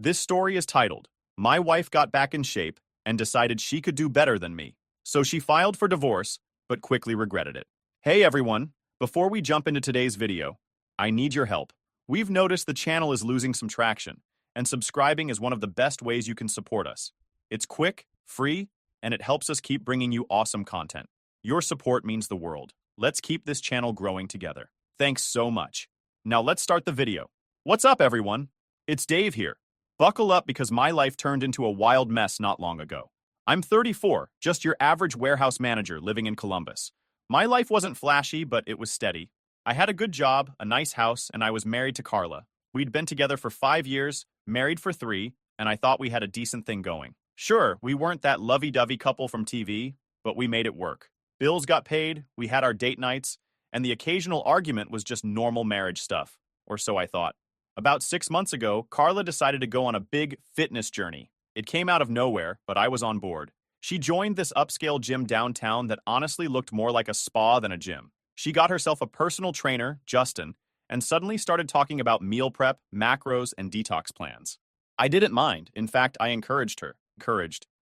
This story is titled, My Wife Got Back in Shape and Decided She Could Do Better Than Me. So she filed for divorce, but quickly regretted it. Hey everyone, before we jump into today's video, I need your help. We've noticed the channel is losing some traction, and subscribing is one of the best ways you can support us. It's quick, free, and it helps us keep bringing you awesome content. Your support means the world. Let's keep this channel growing together. Thanks so much. Now let's start the video. What's up everyone? It's Dave here. Buckle up because my life turned into a wild mess not long ago. I'm 34, just your average warehouse manager living in Columbus. My life wasn't flashy, but it was steady. I had a good job, a nice house, and I was married to Carla. We'd been together for 5 years, married for 3, and I thought we had a decent thing going. Sure, we weren't that lovey-dovey couple from TV, but we made it work. Bills got paid, we had our date nights, and the occasional argument was just normal marriage stuff. Or so I thought. About 6 months ago, Carla decided to go on a big fitness journey. It came out of nowhere, but I was on board. She joined this upscale gym downtown that honestly looked more like a spa than a gym. She got herself a personal trainer, Justin, and suddenly started talking about meal prep, macros, and detox plans. I didn't mind. In fact, I encouraged her.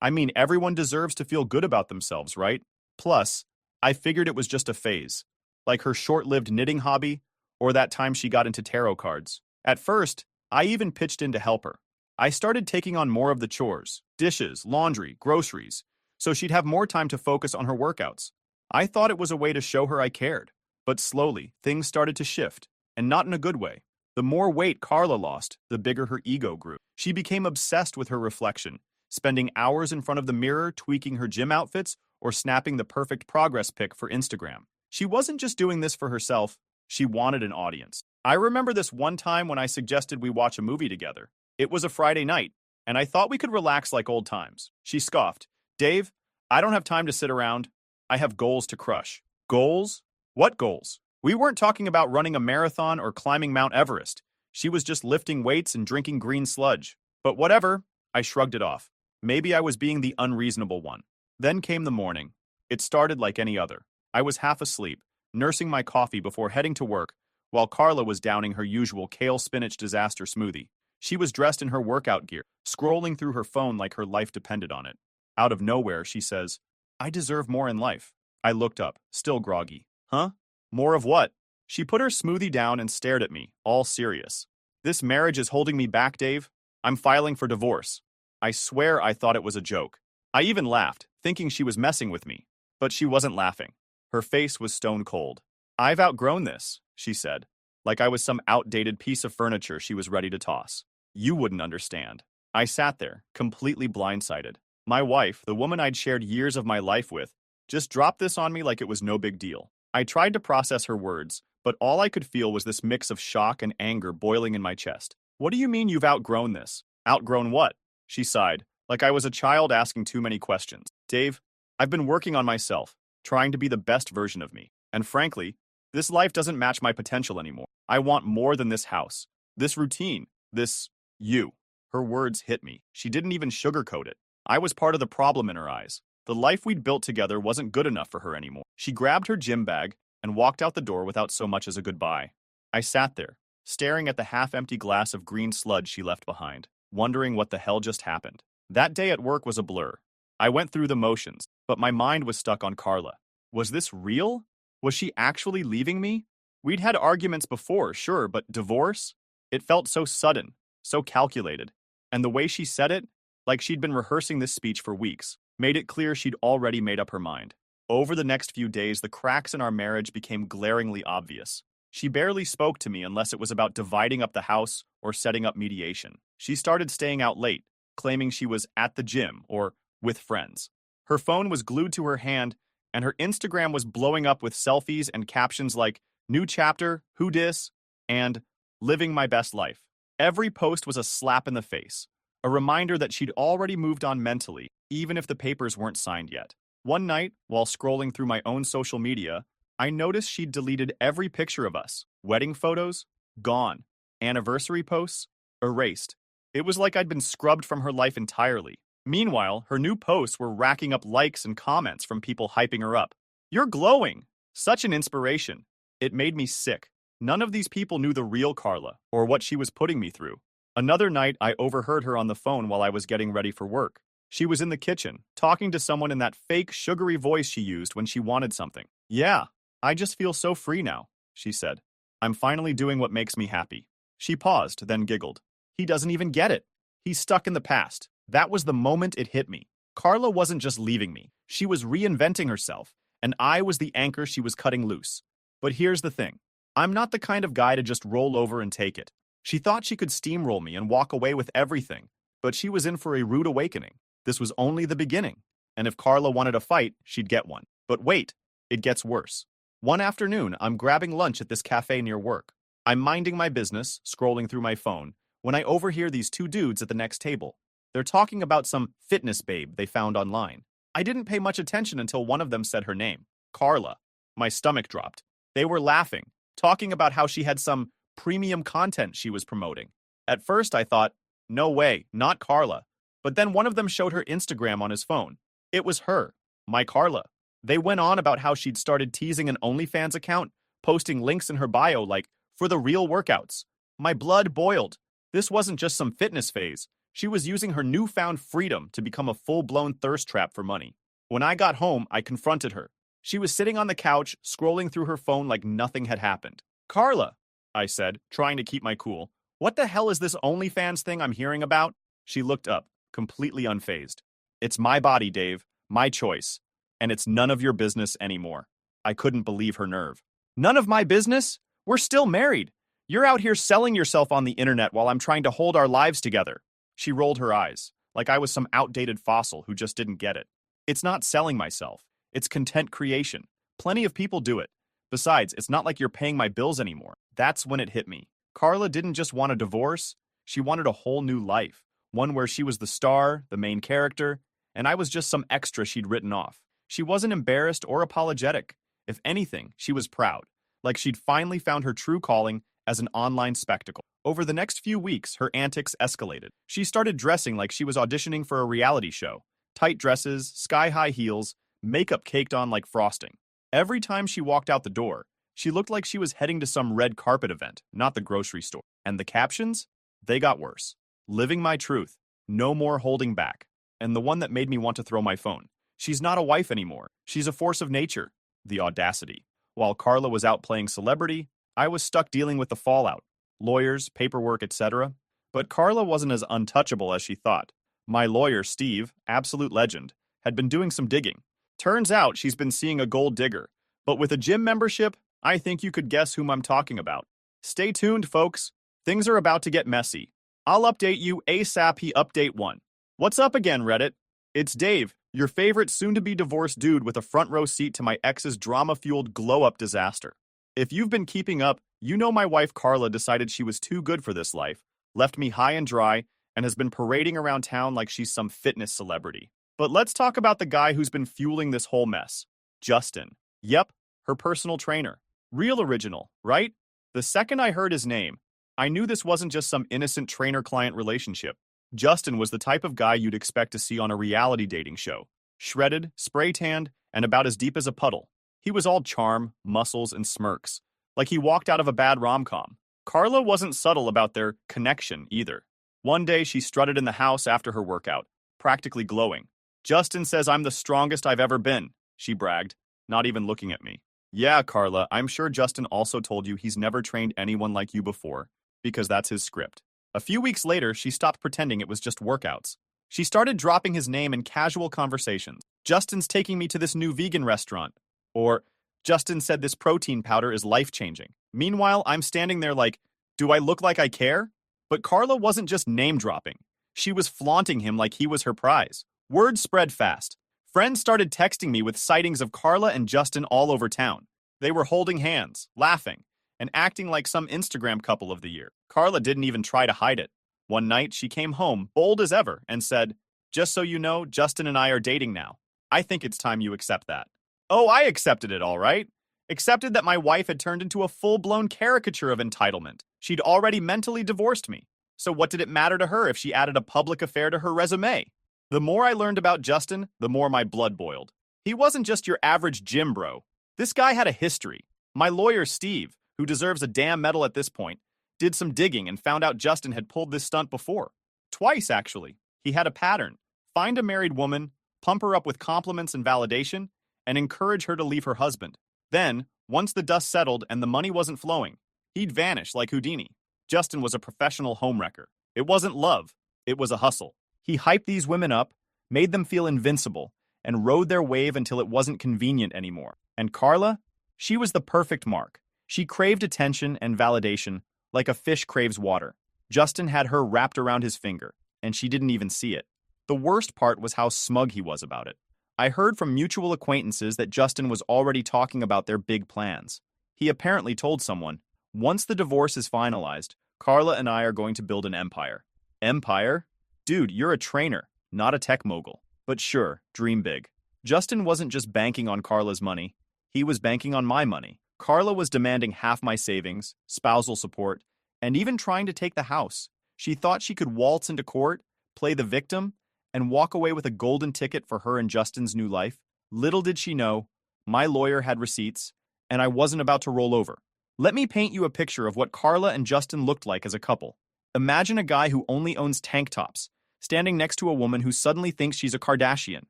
I mean, everyone deserves to feel good about themselves, right? Plus, I figured it was just a phase, like her short-lived knitting hobby, or that time she got into tarot cards. At first, I even pitched in to help her. I started taking on more of the chores, dishes, laundry, groceries, so she'd have more time to focus on her workouts. I thought it was a way to show her I cared, but slowly, things started to shift, and not in a good way. The more weight Carla lost, the bigger her ego grew. She became obsessed with her reflection, spending hours in front of the mirror tweaking her gym outfits or snapping the perfect progress pic for Instagram. She wasn't just doing this for herself, she wanted an audience. I remember this one time when I suggested we watch a movie together. It was a Friday night, and I thought we could relax like old times. She scoffed, Dave, I don't have time to sit around. I have goals to crush. Goals? What goals? We weren't talking about running a marathon or climbing Mount Everest. She was just lifting weights and drinking green sludge. But whatever, I shrugged it off. Maybe I was being the unreasonable one. Then came the morning. It started like any other. I was half asleep, nursing my coffee before heading to work, while Carla was downing her usual kale spinach disaster smoothie. She was dressed in her workout gear, scrolling through her phone like her life depended on it. Out of nowhere, she says, I deserve more in life. I looked up, still groggy. Huh? More of what? She put her smoothie down and stared at me, all serious. This marriage is holding me back, Dave. I'm filing for divorce. I swear I thought it was a joke. I even laughed, thinking she was messing with me. But she wasn't laughing. Her face was stone cold. I've outgrown this, she said, like I was some outdated piece of furniture she was ready to toss. You wouldn't understand. I sat there, completely blindsided. My wife, the woman I'd shared years of my life with, just dropped this on me like it was no big deal. I tried to process her words, but all I could feel was this mix of shock and anger boiling in my chest. What do you mean you've outgrown this? Outgrown what? She sighed, like I was a child asking too many questions. Dave, I've been working on myself, trying to be the best version of me. And frankly, this life doesn't match my potential anymore. I want more than this house, this routine, this you. Her words hit me. She didn't even sugarcoat it. I was part of the problem in her eyes. The life we'd built together wasn't good enough for her anymore. She grabbed her gym bag and walked out the door without so much as a goodbye. I sat there, staring at the half-empty glass of green sludge she left behind, wondering what the hell just happened. That day at work was a blur. I went through the motions, but my mind was stuck on Carla. Was this real? Was she actually leaving me? We'd had arguments before, sure, but divorce? It felt so sudden, so calculated. And the way she said it, like she'd been rehearsing this speech for weeks, made it clear she'd already made up her mind. Over the next few days, the cracks in our marriage became glaringly obvious. She barely spoke to me unless it was about dividing up the house or setting up mediation. She started staying out late, claiming she was at the gym or with friends. Her phone was glued to her hand, and her Instagram was blowing up with selfies and captions like, new chapter, who dis, and living my best life. Every post was a slap in the face, a reminder that she'd already moved on mentally, even if the papers weren't signed yet. One night, while scrolling through my own social media, I noticed she'd deleted every picture of us. Wedding photos? Gone. Anniversary posts? Erased. It was like I'd been scrubbed from her life entirely. Meanwhile, her new posts were racking up likes and comments from people hyping her up. You're glowing! Such an inspiration. It made me sick. None of these people knew the real Carla, or what she was putting me through. Another night, I overheard her on the phone while I was getting ready for work. She was in the kitchen, talking to someone in that fake, sugary voice she used when she wanted something. Yeah, I just feel so free now, she said. I'm finally doing what makes me happy. She paused, then giggled. He doesn't even get it. He's stuck in the past. That was the moment it hit me. Carla wasn't just leaving me. She was reinventing herself, and I was the anchor she was cutting loose. But here's the thing. I'm not the kind of guy to just roll over and take it. She thought she could steamroll me and walk away with everything, but she was in for a rude awakening. This was only the beginning, and if Carla wanted a fight, she'd get one. But wait, it gets worse. One afternoon, I'm grabbing lunch at this cafe near work. I'm minding my business, scrolling through my phone, when I overhear these two dudes at the next table. They're talking about some fitness babe they found online. I didn't pay much attention until one of them said her name, Carla. My stomach dropped. They were laughing, talking about how she had some premium content she was promoting. At first, I thought, no way, not Carla. But then one of them showed her Instagram on his phone. It was her, my Carla. They went on about how she'd started teasing an OnlyFans account, posting links in her bio like, for the real workouts. My blood boiled. This wasn't just some fitness phase. She was using her newfound freedom to become a full-blown thirst trap for money. When I got home, I confronted her. She was sitting on the couch, scrolling through her phone like nothing had happened. Carla, I said, trying to keep my cool. What the hell is this OnlyFans thing I'm hearing about? She looked up, completely unfazed. It's my body, Dave, my choice, and it's none of your business anymore. I couldn't believe her nerve. None of my business? We're still married. You're out here selling yourself on the internet while I'm trying to hold our lives together. She rolled her eyes, like I was some outdated fossil who just didn't get it. It's not selling myself. It's content creation. Plenty of people do it. Besides, it's not like you're paying my bills anymore. That's when it hit me. Carla didn't just want a divorce. She wanted a whole new life. One where she was the star, the main character, and I was just some extra she'd written off. She wasn't embarrassed or apologetic. If anything, she was proud, like she'd finally found her true calling as an online spectacle. Over the next few weeks, her antics escalated. She started dressing like she was auditioning for a reality show. Tight dresses, sky-high heels, makeup caked on like frosting. Every time she walked out the door, she looked like she was heading to some red carpet event, not the grocery store. And the captions? They got worse. Living my truth. No more holding back. And the one that made me want to throw my phone. She's not a wife anymore. She's a force of nature. The audacity. While Carla was out playing celebrity, I was stuck dealing with the fallout. Lawyers, paperwork, etc. But Carla wasn't as untouchable as she thought. My lawyer, Steve, absolute legend, had been doing some digging. Turns out she's been seeing a gold digger. But with a gym membership, I think you could guess whom I'm talking about. Stay tuned, folks. Things are about to get messy. I'll update you ASAP. Update 1. What's up again, Reddit? It's Dave, your favorite soon-to-be divorced dude with a front row seat to my ex's drama-fueled glow-up disaster. If you've been keeping up, you know my wife Carla decided she was too good for this life, left me high and dry, and has been parading around town like she's some fitness celebrity. But let's talk about the guy who's been fueling this whole mess. Justin. Yep, her personal trainer. Real original, right? The second I heard his name, I knew this wasn't just some innocent trainer-client relationship. Justin was the type of guy you'd expect to see on a reality dating show. Shredded, spray-tanned, and about as deep as a puddle. He was all charm, muscles, and smirks, like he walked out of a bad rom-com. Carla wasn't subtle about their connection either. One day she strutted in the house after her workout, practically glowing. Justin says I'm the strongest I've ever been, she bragged, not even looking at me. Yeah, Carla, I'm sure Justin also told you he's never trained anyone like you before, because that's his script. A few weeks later, she stopped pretending it was just workouts. She started dropping his name in casual conversations. Justin's taking me to this new vegan restaurant. Or, Justin said this protein powder is life-changing. Meanwhile, I'm standing there like, do I look like I care? But Carla wasn't just name-dropping. She was flaunting him like he was her prize. Word spread fast. Friends started texting me with sightings of Carla and Justin all over town. They were holding hands, laughing, and acting like some Instagram couple of the year. Carla didn't even try to hide it. One night, she came home, bold as ever, and said, just so you know, Justin and I are dating now. I think it's time you accept that. Oh, I accepted it, all right. Accepted that my wife had turned into a full-blown caricature of entitlement. She'd already mentally divorced me. So what did it matter to her if she added a public affair to her resume? The more I learned about Justin, the more my blood boiled. He wasn't just your average gym bro. This guy had a history. My lawyer, Steve, who deserves a damn medal at this point, did some digging and found out Justin had pulled this stunt before. Twice, actually. He had a pattern. Find a married woman, pump her up with compliments and validation, and encourage her to leave her husband. Then, once the dust settled and the money wasn't flowing, he'd vanish like Houdini. Justin was a professional homewrecker. It wasn't love, it was a hustle. He hyped these women up, made them feel invincible, and rode their wave until it wasn't convenient anymore. And Carla? She was the perfect mark. She craved attention and validation like a fish craves water. Justin had her wrapped around his finger, and she didn't even see it. The worst part was how smug he was about it. I heard from mutual acquaintances that Justin was already talking about their big plans. He apparently told someone, "Once the divorce is finalized, Carla and I are going to build an empire." Empire? Dude, you're a trainer, not a tech mogul. But sure, dream big. Justin wasn't just banking on Carla's money. He was banking on my money. Carla was demanding half my savings, spousal support, and even trying to take the house. She thought she could waltz into court, play the victim, and walk away with a golden ticket for her and Justin's new life. Little did she know, my lawyer had receipts, and I wasn't about to roll over. Let me paint you a picture of what Carla and Justin looked like as a couple. Imagine a guy who only owns tank tops, standing next to a woman who suddenly thinks she's a Kardashian.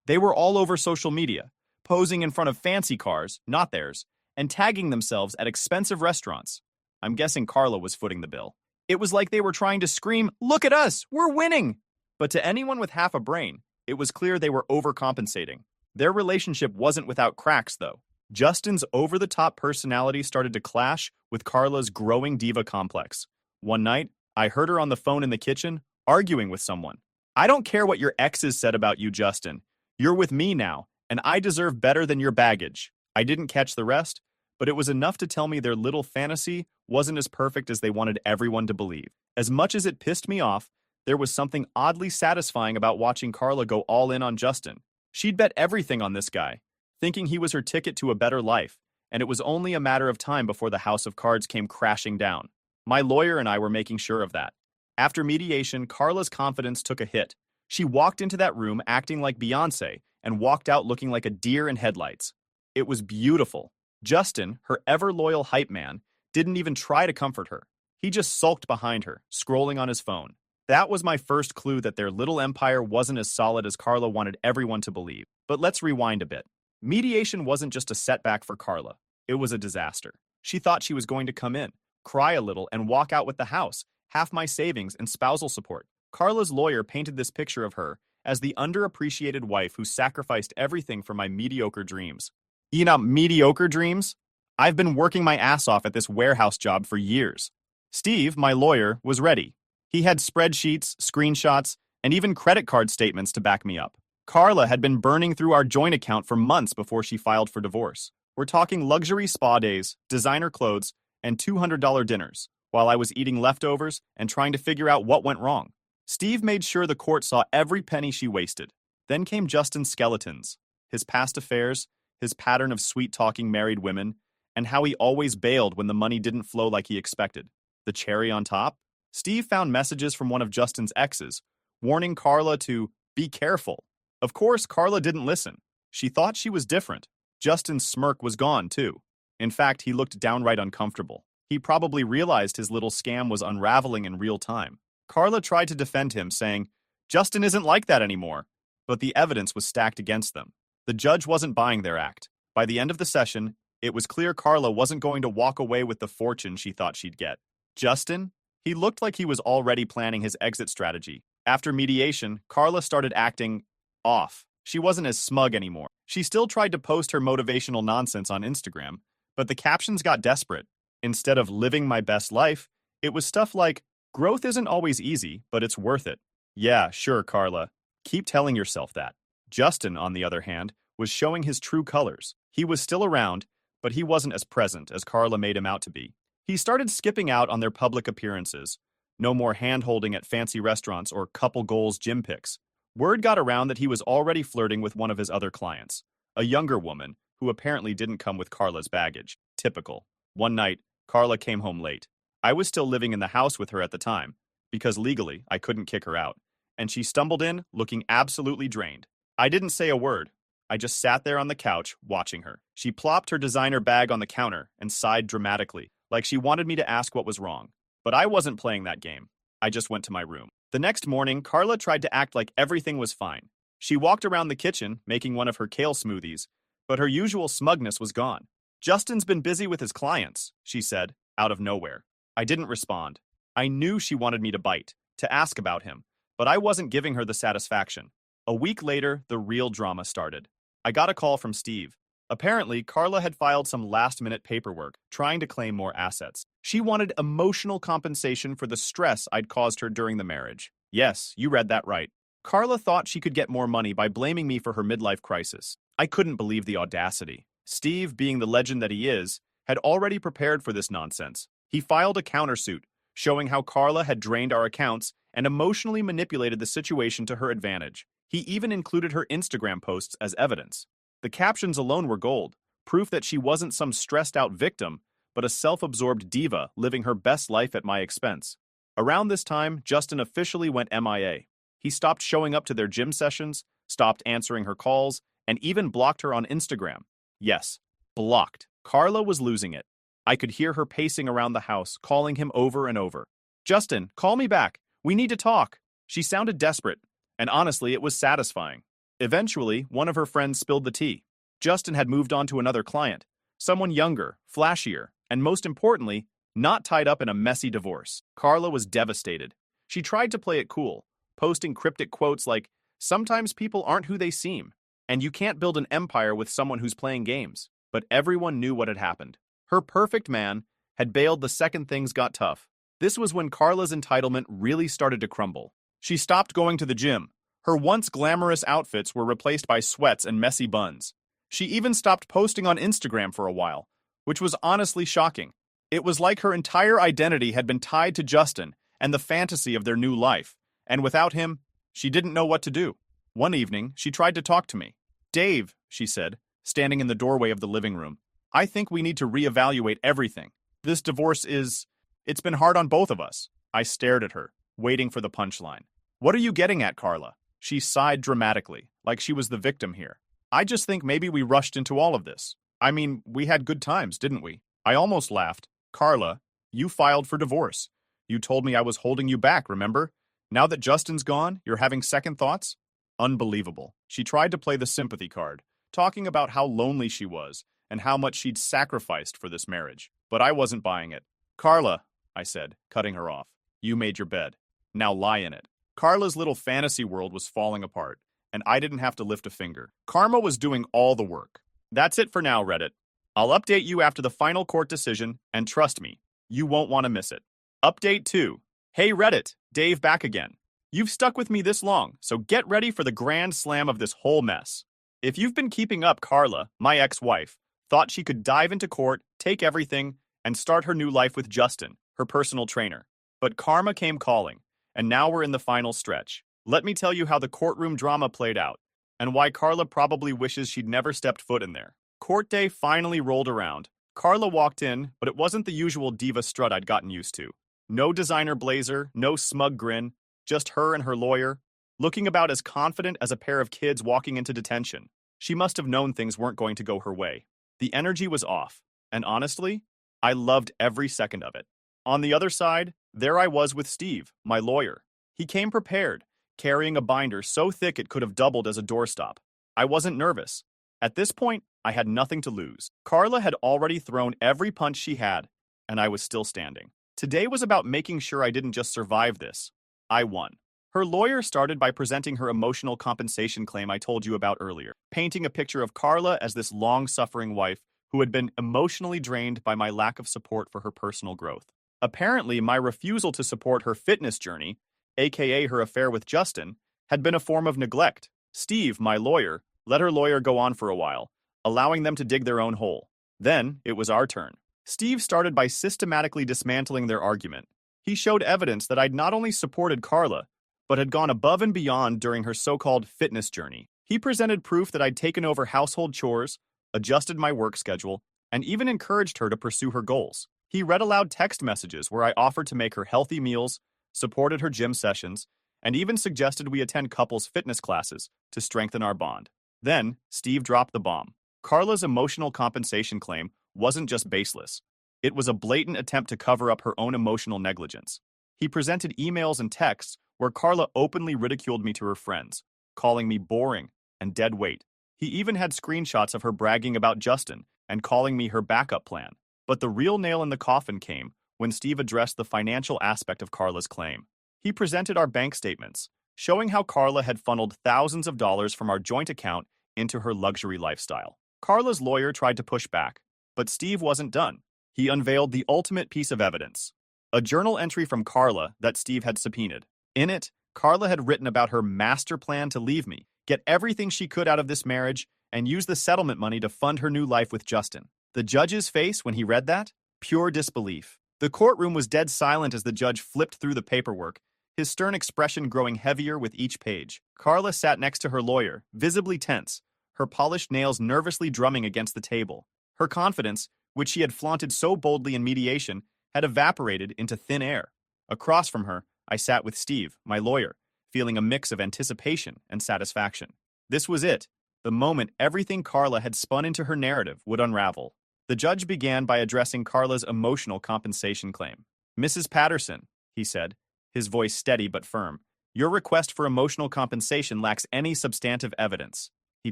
They were all over social media, posing in front of fancy cars, not theirs, and tagging themselves at expensive restaurants. I'm guessing Carla was footing the bill. It was like they were trying to scream, "Look at us, we're winning!" But to anyone with half a brain, it was clear they were overcompensating. Their relationship wasn't without cracks, though. Justin's over-the-top personality started to clash with Carla's growing diva complex. One night, I heard her on the phone in the kitchen, arguing with someone. "I don't care what your exes said about you, Justin. You're with me now, and I deserve better than your baggage." I didn't catch the rest, but it was enough to tell me their little fantasy wasn't as perfect as they wanted everyone to believe. As much as it pissed me off, there was something oddly satisfying about watching Carla go all in on Justin. She'd bet everything on this guy, thinking he was her ticket to a better life, and it was only a matter of time before the house of cards came crashing down. My lawyer and I were making sure of that. After mediation, Carla's confidence took a hit. She walked into that room acting like Beyoncé and walked out looking like a deer in headlights. It was beautiful. Justin, her ever-loyal hype man, didn't even try to comfort her. He just sulked behind her, scrolling on his phone. That was my first clue that their little empire wasn't as solid as Carla wanted everyone to believe. But let's rewind a bit. Mediation wasn't just a setback for Carla. It was a disaster. She thought she was going to come in, cry a little, and walk out with the house, half my savings, and spousal support. Carla's lawyer painted this picture of her as the underappreciated wife who sacrificed everything for my mediocre dreams. Mediocre dreams? I've been working my ass off at this warehouse job for years. Steve, my lawyer, was ready. He had spreadsheets, screenshots, and even credit card statements to back me up. Carla had been burning through our joint account for months before she filed for divorce. We're talking luxury spa days, designer clothes, and $200 dinners, while I was eating leftovers and trying to figure out what went wrong. Steve made sure the court saw every penny she wasted. Then came Justin's skeletons, his past affairs, his pattern of sweet-talking married women, and how he always bailed when the money didn't flow like he expected. The cherry on top? Steve found messages from one of Justin's exes, warning Carla to be careful. Of course, Carla didn't listen. She thought she was different. Justin's smirk was gone, too. In fact, he looked downright uncomfortable. He probably realized his little scam was unraveling in real time. Carla tried to defend him, saying, "Justin isn't like that anymore." But the evidence was stacked against them. The judge wasn't buying their act. By the end of the session, it was clear Carla wasn't going to walk away with the fortune she thought she'd get. Justin? He looked like he was already planning his exit strategy. After mediation, Carla started acting off. She wasn't as smug anymore. She still tried to post her motivational nonsense on Instagram, but the captions got desperate. Instead of "living my best life," it was stuff like, "Growth isn't always easy, but it's worth it." Yeah, sure, Carla. Keep telling yourself that. Justin, on the other hand, was showing his true colors. He was still around, but he wasn't as present as Carla made him out to be. He started skipping out on their public appearances. No more hand-holding at fancy restaurants or couple goals gym pics. Word got around that he was already flirting with one of his other clients, a younger woman who apparently didn't come with Carla's baggage. Typical. One night, Carla came home late. I was still living in the house with her at the time, because legally I couldn't kick her out, and she stumbled in looking absolutely drained. I didn't say a word. I just sat there on the couch, watching her. She plopped her designer bag on the counter and sighed dramatically, like she wanted me to ask what was wrong. But I wasn't playing that game. I just went to my room. The next morning, Carla tried to act like everything was fine. She walked around the kitchen, making one of her kale smoothies, but her usual smugness was gone. Justin's been busy with his clients, she said, out of nowhere. I didn't respond. I knew she wanted me to bite, to ask about him, but I wasn't giving her the satisfaction. A week later, the real drama started. I got a call from Steve. Apparently, Carla had filed some last-minute paperwork, trying to claim more assets. She wanted emotional compensation for the stress I'd caused her during the marriage. Yes, you read that right. Carla thought she could get more money by blaming me for her midlife crisis. I couldn't believe the audacity. Steve, being the legend that he is, had already prepared for this nonsense. He filed a countersuit, showing how Carla had drained our accounts and emotionally manipulated the situation to her advantage. He even included her Instagram posts as evidence. The captions alone were gold, proof that she wasn't some stressed-out victim, but a self-absorbed diva living her best life at my expense. Around this time, Justin officially went MIA. He stopped showing up to their gym sessions, stopped answering her calls, and even blocked her on Instagram. Yes, blocked. Carla was losing it. I could hear her pacing around the house, calling him over and over. Justin, call me back. We need to talk. She sounded desperate, and honestly, it was satisfying. Eventually, one of her friends spilled the tea. Justin had moved on to another client, someone younger, flashier, and most importantly, not tied up in a messy divorce. Carla was devastated. She tried to play it cool, posting cryptic quotes like, "Sometimes people aren't who they seem, and you can't build an empire with someone who's playing games." But everyone knew what had happened. Her perfect man had bailed the second things got tough. This was when Carla's entitlement really started to crumble. She stopped going to the gym. Her once glamorous outfits were replaced by sweats and messy buns. She even stopped posting on Instagram for a while, which was honestly shocking. It was like her entire identity had been tied to Justin and the fantasy of their new life, and without him, she didn't know what to do. One evening, she tried to talk to me. "Dave," she said, standing in the doorway of the living room, "I think we need to reevaluate everything. This divorce it's been hard on both of us." I stared at her, waiting for the punchline. "What are you getting at, Carla?" She sighed dramatically, like she was the victim here. "I just think maybe we rushed into all of this. I mean, we had good times, didn't we?" I almost laughed. "Carla, you filed for divorce. You told me I was holding you back, remember? Now that Justin's gone, you're having second thoughts?" Unbelievable. She tried to play the sympathy card, talking about how lonely she was and how much she'd sacrificed for this marriage. But I wasn't buying it. "Carla," I said, cutting her off, "you made your bed. Now lie in it." Carla's little fantasy world was falling apart, and I didn't have to lift a finger. Karma was doing all the work. That's it for now, Reddit. I'll update you after the final court decision, and trust me, you won't want to miss it. Update 2. Hey Reddit, Dave back again. You've stuck with me this long, so get ready for the grand slam of this whole mess. If you've been keeping up, Carla, my ex-wife, thought she could dive into court, take everything, and start her new life with Justin, her personal trainer. But karma came calling, and now we're in the final stretch. Let me tell you how the courtroom drama played out, and why Carla probably wishes she'd never stepped foot in there. Court day finally rolled around. Carla walked in, but it wasn't the usual diva strut I'd gotten used to. No designer blazer, no smug grin, just her and her lawyer, looking about as confident as a pair of kids walking into detention. She must have known things weren't going to go her way. The energy was off, and honestly, I loved every second of it. On the other side, there I was with Steve, my lawyer. He came prepared, carrying a binder so thick it could have doubled as a doorstop. I wasn't nervous. At this point, I had nothing to lose. Carla had already thrown every punch she had, and I was still standing. Today was about making sure I didn't just survive this. I won. Her lawyer started by presenting her emotional compensation claim I told you about earlier, painting a picture of Carla as this long-suffering wife who had been emotionally drained by my lack of support for her personal growth. Apparently, my refusal to support her fitness journey, aka her affair with Justin, had been a form of neglect. Steve, my lawyer, let her lawyer go on for a while, allowing them to dig their own hole. Then, it was our turn. Steve started by systematically dismantling their argument. He showed evidence that I'd not only supported Carla, but had gone above and beyond during her so-called fitness journey. He presented proof that I'd taken over household chores, adjusted my work schedule, and even encouraged her to pursue her goals. He read aloud text messages where I offered to make her healthy meals, supported her gym sessions, and even suggested we attend couples fitness classes to strengthen our bond. Then, Steve dropped the bomb. Carla's emotional compensation claim wasn't just baseless. It was a blatant attempt to cover up her own emotional negligence. He presented emails and texts where Carla openly ridiculed me to her friends, calling me boring and dead weight. He even had screenshots of her bragging about Justin and calling me her backup plan. But the real nail in the coffin came when Steve addressed the financial aspect of Carla's claim. He presented our bank statements, showing how Carla had funneled thousands of dollars from our joint account into her luxury lifestyle. Carla's lawyer tried to push back, but Steve wasn't done. He unveiled the ultimate piece of evidence, a journal entry from Carla that Steve had subpoenaed. In it, Carla had written about her master plan to leave me, get everything she could out of this marriage, and use the settlement money to fund her new life with Justin. The judge's face when he read that? Pure disbelief. The courtroom was dead silent as the judge flipped through the paperwork, his stern expression growing heavier with each page. Carla sat next to her lawyer, visibly tense, her polished nails nervously drumming against the table. Her confidence, which she had flaunted so boldly in mediation, had evaporated into thin air. Across from her, I sat with Steve, my lawyer, feeling a mix of anticipation and satisfaction. This was it, the moment everything Carla had spun into her narrative would unravel. The judge began by addressing Carla's emotional compensation claim. "Mrs. Patterson," he said, his voice steady but firm, "your request for emotional compensation lacks any substantive evidence." He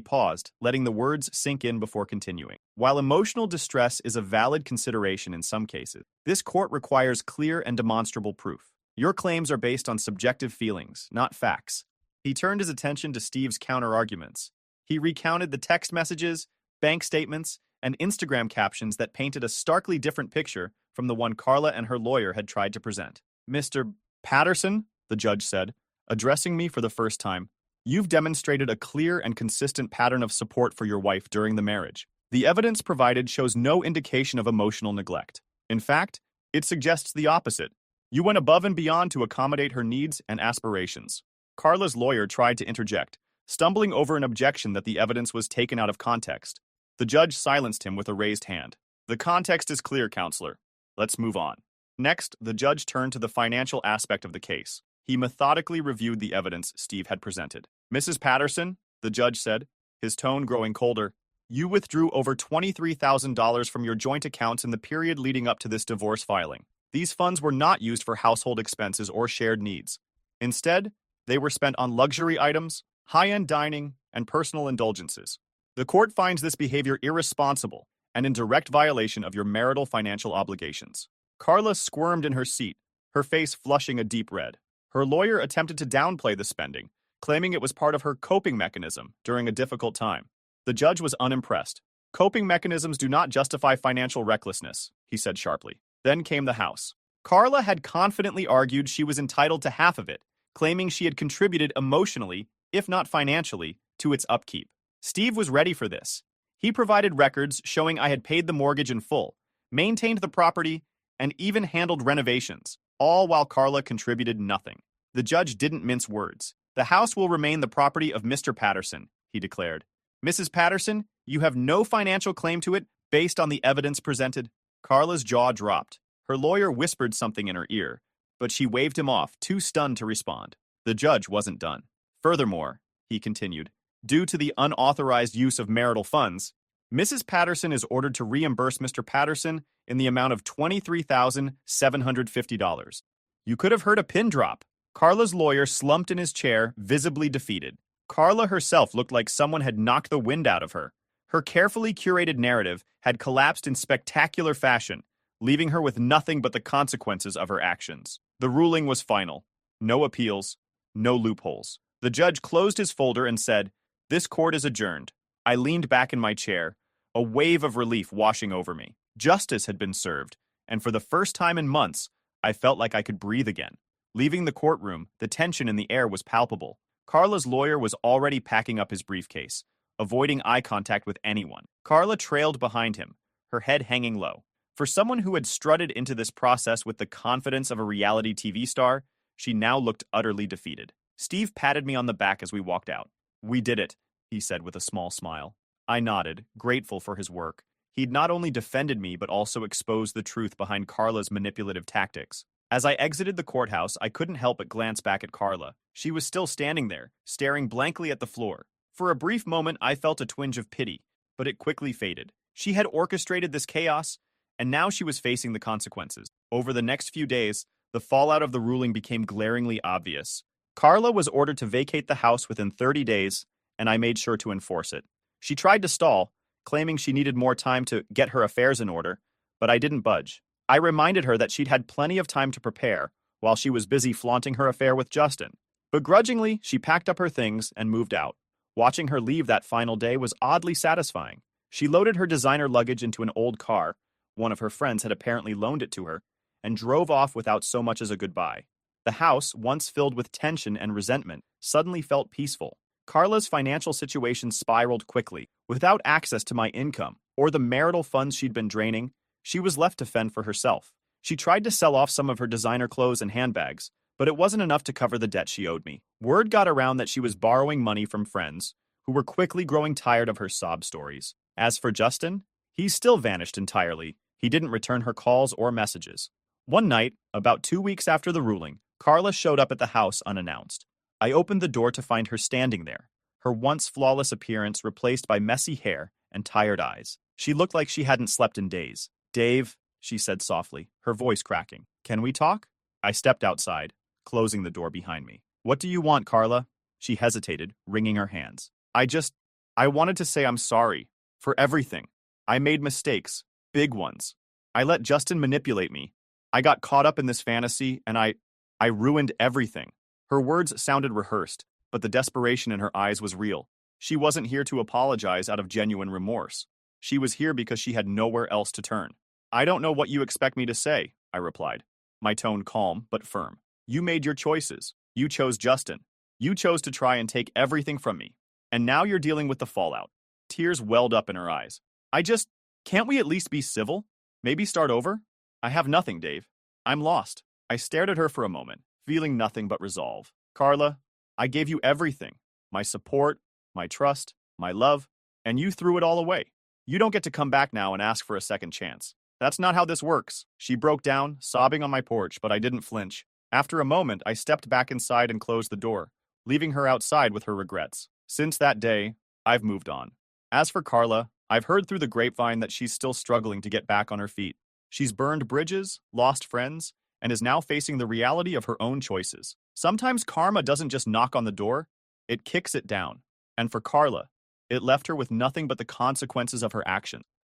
paused, letting the words sink in before continuing. "While emotional distress is a valid consideration in some cases, this court requires clear and demonstrable proof. Your claims are based on subjective feelings, not facts." He turned his attention to Steve's counter-arguments. He recounted the text messages, bank statements, and Instagram captions that painted a starkly different picture from the one Carla and her lawyer had tried to present. "Mr. Patterson," the judge said, addressing me for the first time, "you've demonstrated a clear and consistent pattern of support for your wife during the marriage. The evidence provided shows no indication of emotional neglect. In fact, it suggests the opposite. You went above and beyond to accommodate her needs and aspirations." Carla's lawyer tried to interject, stumbling over an objection that the evidence was taken out of context. The judge silenced him with a raised hand. "The context is clear, counselor. Let's move on." Next, the judge turned to the financial aspect of the case. He methodically reviewed the evidence Steve had presented. "Mrs. Patterson," the judge said, his tone growing colder, "you withdrew over $23,000 from your joint accounts in the period leading up to this divorce filing. These funds were not used for household expenses or shared needs. Instead, they were spent on luxury items, high-end dining, and personal indulgences. The court finds this behavior irresponsible and in direct violation of your marital financial obligations." Carla squirmed in her seat, her face flushing a deep red. Her lawyer attempted to downplay the spending, claiming it was part of her coping mechanism during a difficult time. The judge was unimpressed. "Coping mechanisms do not justify financial recklessness," he said sharply. Then came the house. Carla had confidently argued she was entitled to half of it, claiming she had contributed emotionally, if not financially, to its upkeep. Steve was ready for this. He provided records showing I had paid the mortgage in full, maintained the property, and even handled renovations, all while Carla contributed nothing. The judge didn't mince words. "The house will remain the property of Mr. Patterson," he declared. "Mrs. Patterson, you have no financial claim to it based on the evidence presented." Carla's jaw dropped. Her lawyer whispered something in her ear, but she waved him off, too stunned to respond. The judge wasn't done. "Furthermore," he continued, "due to the unauthorized use of marital funds, Mrs. Patterson is ordered to reimburse Mr. Patterson in the amount of $23,750. You could have heard a pin drop. Carla's lawyer slumped in his chair, visibly defeated. Carla herself looked like someone had knocked the wind out of her. Her carefully curated narrative had collapsed in spectacular fashion, leaving her with nothing but the consequences of her actions. The ruling was final. No appeals, no loopholes. The judge closed his folder and said, "This court is adjourned." I leaned back in my chair, a wave of relief washing over me. Justice had been served, and for the first time in months, I felt like I could breathe again. Leaving the courtroom, the tension in the air was palpable. Carla's lawyer was already packing up his briefcase, avoiding eye contact with anyone. Carla trailed behind him, her head hanging low. For someone who had strutted into this process with the confidence of a reality TV star, she now looked utterly defeated. Steve patted me on the back as we walked out. "We did it," he said with a small smile. I nodded, grateful for his work. He'd not only defended me but also exposed the truth behind Carla's manipulative tactics. As I exited the courthouse, I couldn't help but glance back at Carla. She was still standing there, staring blankly at the floor. For a brief moment, I felt a twinge of pity, but it quickly faded. She had orchestrated this chaos, and now she was facing the consequences. Over the next few days, the fallout of the ruling became glaringly obvious. Carla was ordered to vacate the house within 30 days, and I made sure to enforce it. She tried to stall, claiming she needed more time to get her affairs in order, but I didn't budge. I reminded her that she'd had plenty of time to prepare while she was busy flaunting her affair with Justin. Begrudgingly, she packed up her things and moved out. Watching her leave that final day was oddly satisfying. She loaded her designer luggage into an old car, one of her friends had apparently loaned it to her, and drove off without so much as a goodbye. The house, once filled with tension and resentment, suddenly felt peaceful. Carla's financial situation spiraled quickly. Without access to my income or the marital funds she'd been draining, she was left to fend for herself. She tried to sell off some of her designer clothes and handbags, but it wasn't enough to cover the debt she owed me. Word got around that she was borrowing money from friends, who were quickly growing tired of her sob stories. As for Justin, he still vanished entirely. He didn't return her calls or messages. One night, about 2 weeks after the ruling, Carla showed up at the house unannounced. I opened the door to find her standing there, her once flawless appearance replaced by messy hair and tired eyes. She looked like she hadn't slept in days. "Dave," she said softly, her voice cracking. "Can we talk?" I stepped outside, closing the door behind me. "What do you want, Carla?" She hesitated, wringing her hands. I wanted to say I'm sorry. For everything. I made mistakes. Big ones. I let Justin manipulate me. I got caught up in this fantasy, and I ruined everything." Her words sounded rehearsed, but the desperation in her eyes was real. She wasn't here to apologize out of genuine remorse. She was here because she had nowhere else to turn. "I don't know what you expect me to say," I replied, my tone calm but firm. "You made your choices. You chose Justin. You chose to try and take everything from me. And now you're dealing with the fallout." Tears welled up in her eyes. Can't we at least be civil? Maybe start over? "I have nothing, Dave. I'm lost." I stared at her for a moment, feeling nothing but resolve. "Carla, I gave you everything. My support, my trust, my love, and you threw it all away. You don't get to come back now and ask for a second chance. That's not how this works." She broke down, sobbing on my porch, but I didn't flinch. After a moment, I stepped back inside and closed the door, leaving her outside with her regrets. Since that day, I've moved on. As for Carla, I've heard through the grapevine that she's still struggling to get back on her feet. She's burned bridges, lost friends, and is now facing the reality of her own choices. Sometimes karma doesn't just knock on the door, it kicks it down. And for Carla, it left her with nothing but the consequences of her actions.